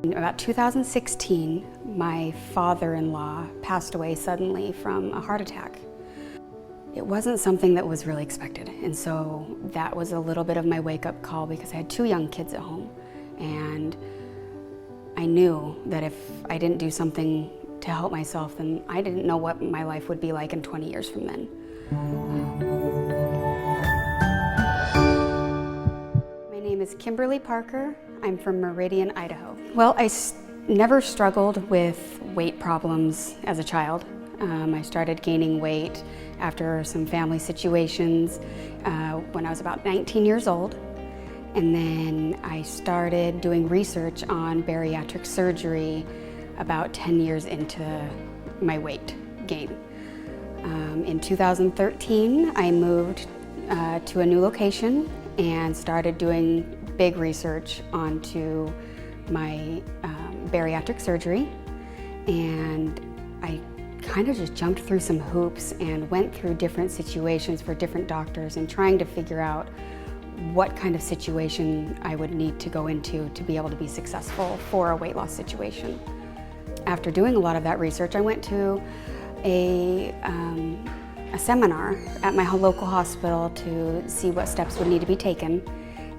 In about 2016, my father-in-law passed away suddenly from a heart attack. It wasn't something that was really expected, and so that was a little bit of my wake-up call because I had two young kids at home, and I knew that if I didn't do something to help myself, then I didn't know what my life would be like in 20 years from then. My name is Kimberly Parker. I'm from Meridian, Idaho. Well, I never struggled with weight problems as a child. I started gaining weight after some family situations when I was about 19 years old. And then I started doing research on bariatric surgery about 10 years into my weight gain. In 2013, I moved to a new location and started doing big research onto my bariatric surgery. And I kind of just jumped through some hoops and went through different situations for different doctors and trying to figure out what kind of situation I would need to go into to be able to be successful for a weight loss situation. After doing a lot of that research, I went to a seminar at my local hospital to see what steps would need to be taken.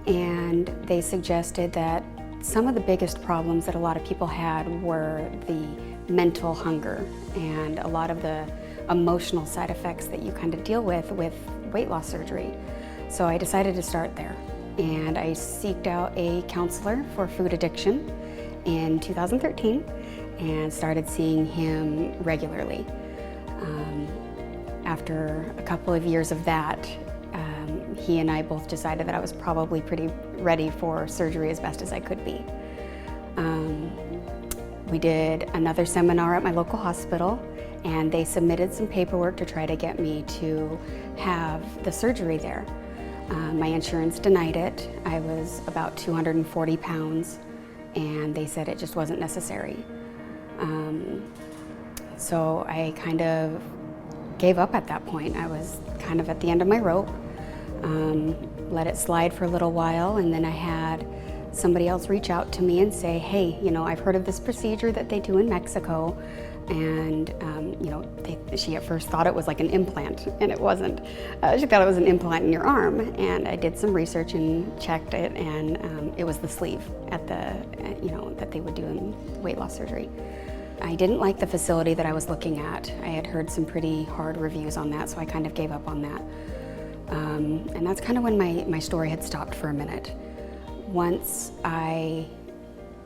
And they suggested that some of the biggest problems that a lot of people had were the mental hunger and a lot of the emotional side effects that you kind of deal with weight loss surgery. So I decided to start there, and I sought out a counselor for food addiction in 2013 and started seeing him regularly. After a couple of years of that, he and I both decided that I was probably pretty ready for surgery as best as I could be. We did another seminar at my local hospital, and they submitted some paperwork to try to get me to have the surgery there. My insurance denied it. I was about 240 pounds, and they said it just wasn't necessary. So I kind of gave up at that point. I was kind of at the end of my rope, let it slide for a little while, and then I had somebody else reach out to me and say, hey, you know, I've heard of this procedure that they do in Mexico, and you know, she at first thought it was like an implant, and it wasn't. She thought it was an implant in your arm, and I did some research and checked it, and it was the sleeve at you know, that they would do in weight loss surgery. I didn't like the facility that I was looking at. I had heard some pretty hard reviews on that, so I kind of gave up on that. And that's kind of when my story had stopped for a minute. Once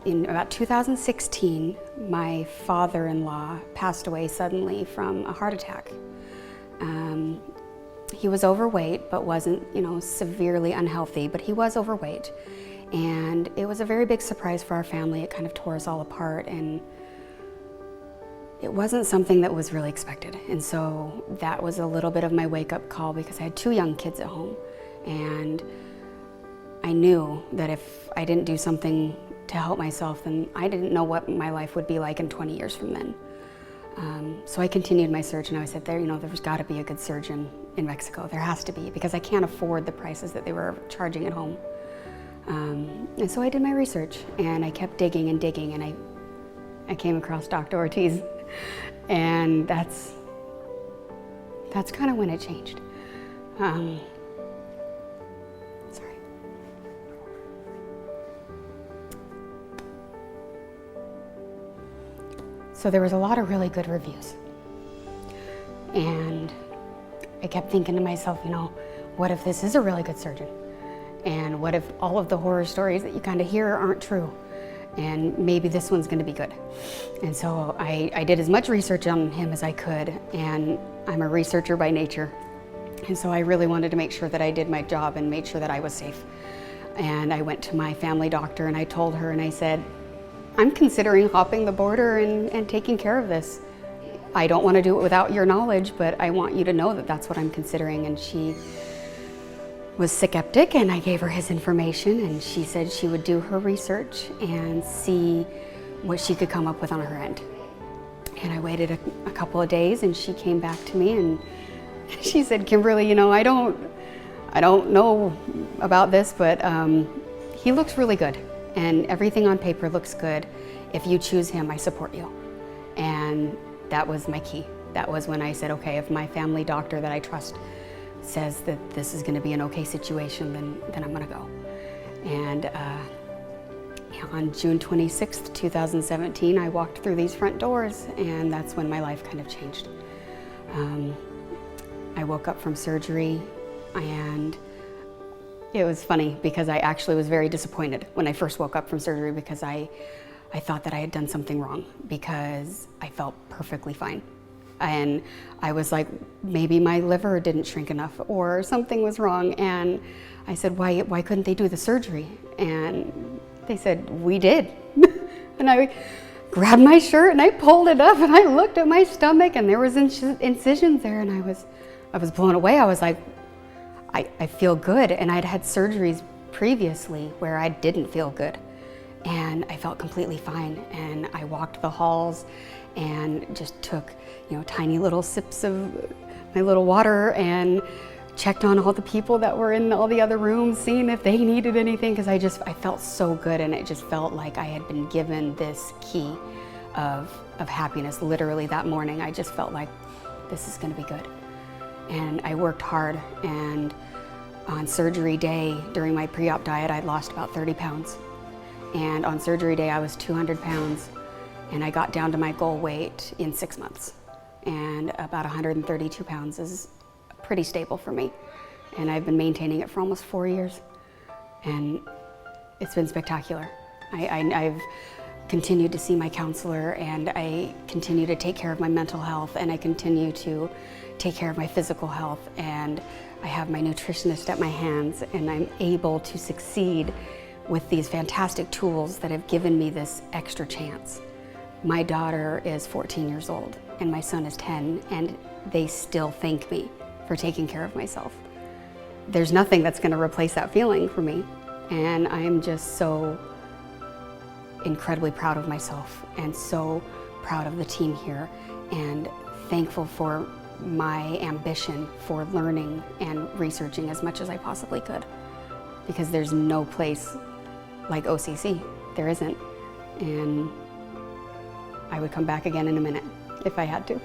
in about 2016, my father-in-law passed away suddenly from a heart attack. He was overweight, but wasn't, you know, severely unhealthy, but he was overweight. And it was a very big surprise for our family. It kind of tore us all apart, and it wasn't something that was really expected. And so that was a little bit of my wake-up call because I had two young kids at home. And I knew that if I didn't do something to help myself, then I didn't know what my life would be like in 20 years from then. So I continued my search, and I said, there's got to be a good surgeon in Mexico. There has to be, because I can't afford the prices that they were charging at home. And so I did my research, and I kept digging and digging, and I came across Dr. Ortiz, and that's kind of when it changed. Sorry. So there was a lot of really good reviews, and I kept thinking to myself, you know, what if this is a really good surgeon? And what if all of the horror stories that you kind of hear aren't true? And maybe this one's going to be good. And so I did as much research on him as I could, and I'm a researcher by nature. And so I really wanted to make sure that I did my job and made sure that I was safe. And I went to my family doctor, and I told her, and I said, I'm considering hopping the border and taking care of this. I don't want to do it without your knowledge, but I want you to know that that's what I'm considering. And she was skeptic, and I gave her his information, and she said she would do her research and see what she could come up with on her end. And I waited a couple of days, and she came back to me, and she said, Kimberly, you know, I don't know about this, but he looks really good. and everything on paper looks good. If you choose him, I support you. And that was my key. That was when I said, okay, if my family doctor that I trust says that this is gonna be an okay situation, then I'm gonna go. And on June 26th, 2017, I walked through these front doors, and that's when my life kind of changed. I woke up from surgery, and it was funny because I actually was very disappointed when I first woke up from surgery, because I thought that I had done something wrong, because I felt perfectly fine. And I was like, maybe my liver didn't shrink enough or something was wrong. And I said, why couldn't they do the surgery? And they said, we did. And I grabbed my shirt and I pulled it up and I looked at my stomach and there was incisions there, and I was blown away. I was like, I feel good. And I'd had surgeries previously where I didn't feel good, and I felt completely fine. And I walked the halls and just took, tiny little sips of my little water and checked on all the people that were in all the other rooms, seeing if they needed anything, because I felt so good, and it just felt like I had been given this key of happiness. Literally that morning, I just felt like this is gonna be good. And I worked hard, and on surgery day, during my pre-op diet, I'd lost about 30 pounds. And on surgery day, I was 200 pounds, and I got down to my goal weight in 6 months. And about 132 pounds is pretty stable for me. And I've been maintaining it for almost 4 years. And it's been spectacular. I've continued to see my counselor, and I continue to take care of my mental health, and I continue to take care of my physical health, and I have my nutritionist at my hands, and I'm able to succeed with these fantastic tools that have given me this extra chance. My daughter is 14 years old and my son is 10, and they still thank me for taking care of myself. There's nothing that's going to replace that feeling for me, and I'm just so incredibly proud of myself and so proud of the team here, and thankful for my ambition for learning and researching as much as I possibly could, because there's no place like OCC. There isn't. And I would come back again in a minute if I had to.